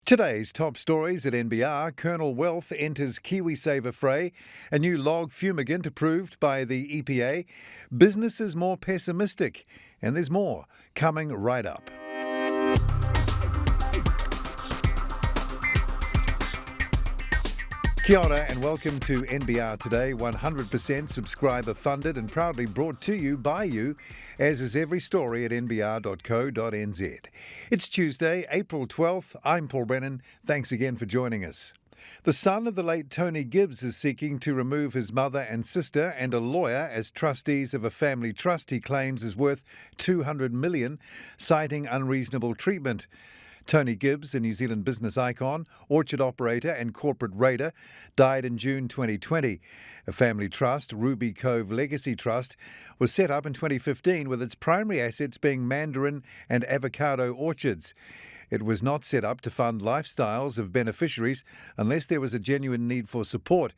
Today's top stories at NBR: Colonel Wealth enters Kiwisaver fray, a new log fumigant approved by the EPA, businesses more pessimistic, and there's more coming right up. Kia ora and welcome to NBR Today, 100% subscriber funded and proudly brought to you by you, as is every story at nbr.co.nz. It's Tuesday, April 12th. I'm Paul Brennan. Thanks again for joining us. The son of the late Tony Gibbs is seeking to remove his mother and sister and a lawyer as trustees of a family trust he claims is worth $200 million, citing unreasonable treatment. Tony Gibbs, a New Zealand business icon, orchard operator and corporate raider, died in June 2020. A family trust, Ruby Cove Legacy Trust, was set up in 2015 with its primary assets being mandarin and avocado orchards. It was not set up to fund lifestyles of beneficiaries unless there was a genuine need for support.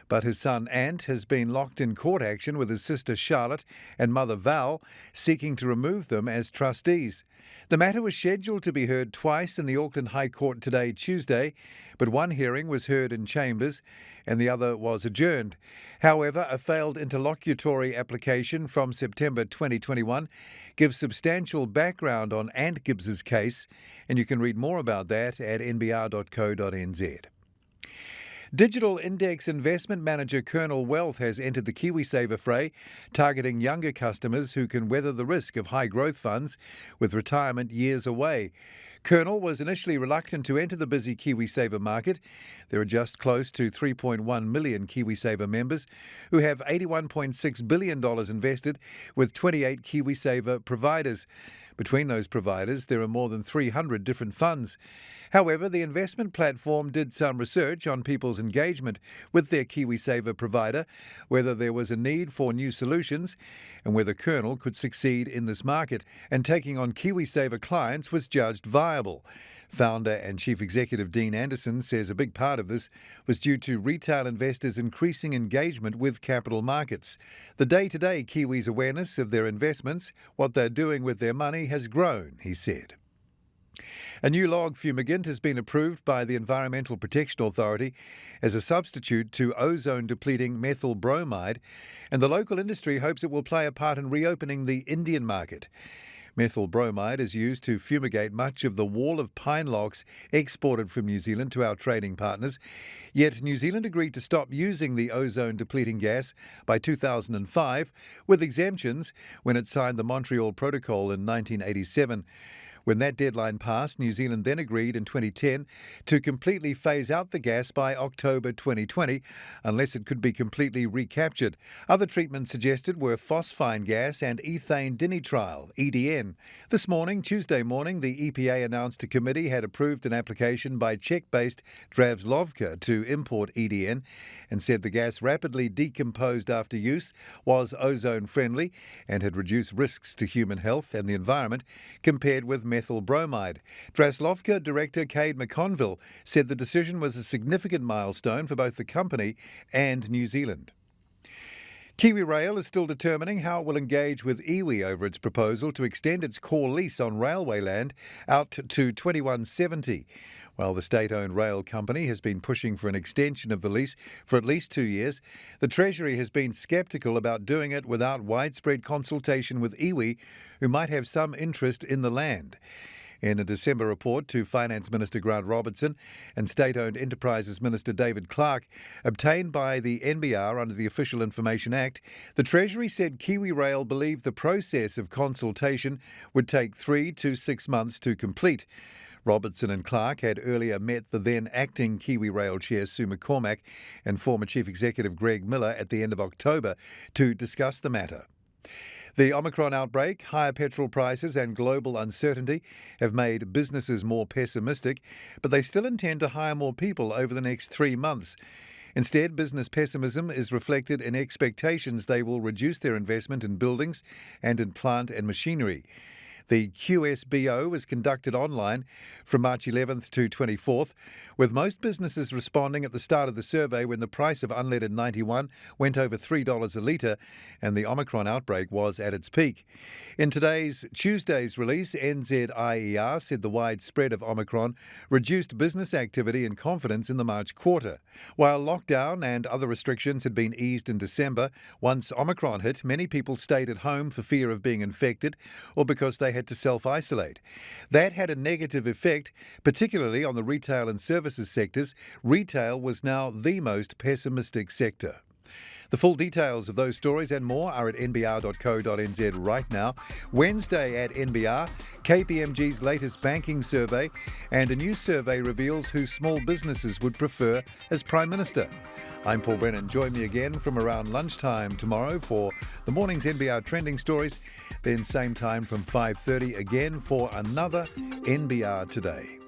But his son Ant has been locked in court action with his sister Charlotte and mother Val, seeking to remove them as trustees. The matter was scheduled to be heard twice in the Auckland High Court today, Tuesday, but one hearing was heard in chambers and the other was adjourned. However, a failed interlocutory application from September 2021 gives substantial background on Ant Gibbs's case, and you can read more about that at nbr.co.nz. Digital index investment manager Colonel Wealth has entered the Kiwisaver fray, targeting younger customers who can weather the risk of high growth funds with retirement years away. Colonel was initially reluctant to enter the busy Kiwisaver market. There are just close to 3.1 million Kiwisaver members who have $81.6 billion invested with 28 Kiwisaver providers. Between those providers, there are more than 300 different funds. However, the investment platform did some research on people's engagement with their Kiwisaver provider, whether there was a need for new solutions, and whether Colonel could succeed in this market, and taking on Kiwisaver clients was judged viable. Founder and Chief Executive Dean Anderson says a big part of this was due to retail investors' increasing engagement with capital markets. The day-to-day Kiwis' awareness of their investments, what they're doing with their money, has grown, he said. A new log fumigant has been approved by the Environmental Protection Authority as a substitute to ozone-depleting methyl bromide, and the local industry hopes it will play a part in reopening the Indian market. Methyl bromide is used to fumigate much of the wall of pine logs exported from New Zealand to our trading partners. Yet New Zealand agreed to stop using the ozone-depleting gas by 2005, with exemptions when it signed the Montreal Protocol in 1987. When that deadline passed, New Zealand then agreed in 2010 to completely phase out the gas by October 2020, unless it could be completely recaptured. Other treatments suggested were phosphine gas and ethane dinitrile, EDN. This morning, Tuesday morning, the EPA announced a committee had approved an application by Czech-based Dravslovka to import EDN and said the gas rapidly decomposed after use, was ozone-friendly and had reduced risks to human health and the environment compared with methyl bromide. Dravslovka director Cade McConville said the decision was a significant milestone for both the company and New Zealand. Kiwi Rail is still determining how it will engage with iwi over its proposal to extend its core lease on railway land out to 2170. While the state-owned rail company has been pushing for an extension of the lease for at least 2 years, the Treasury has been sceptical about doing it without widespread consultation with iwi, who might have some interest in the land. In a December report to Finance Minister Grant Robertson and State-Owned Enterprises Minister David Clark, obtained by the NBR under the Official Information Act, the Treasury said Kiwi Rail believed the process of consultation would take 3 to 6 months to complete. Robertson and Clark had earlier met the then acting Kiwi Rail chair Sue McCormack and former Chief Executive Greg Miller at the end of October to discuss the matter. The Omicron outbreak, higher petrol prices and global uncertainty have made businesses more pessimistic, but they still intend to hire more people over the next 3 months. Instead, business pessimism is reflected in expectations they will reduce their investment in buildings and in plant and machinery. The QSBO was conducted online from March 11th to 24th, with most businesses responding at the start of the survey when the price of unleaded 91 went over $3 a litre and the Omicron outbreak was at its peak. In Tuesday's release, NZIER said the widespread of Omicron reduced business activity and confidence in the March quarter. While lockdown and other restrictions had been eased in December, once Omicron hit, many people stayed at home for fear of being infected or because they had to self-isolate. That had a negative effect, particularly on the retail and services sectors. Retail was now the most pessimistic sector. The full details of those stories and more are at nbr.co.nz right now. Wednesday at NBR, KPMG's latest banking survey, and a new survey reveals who small businesses would prefer as Prime Minister. I'm Paul Brennan. Join me again from around lunchtime tomorrow for the morning's NBR trending stories, then same time from 5:30 again for another NBR Today.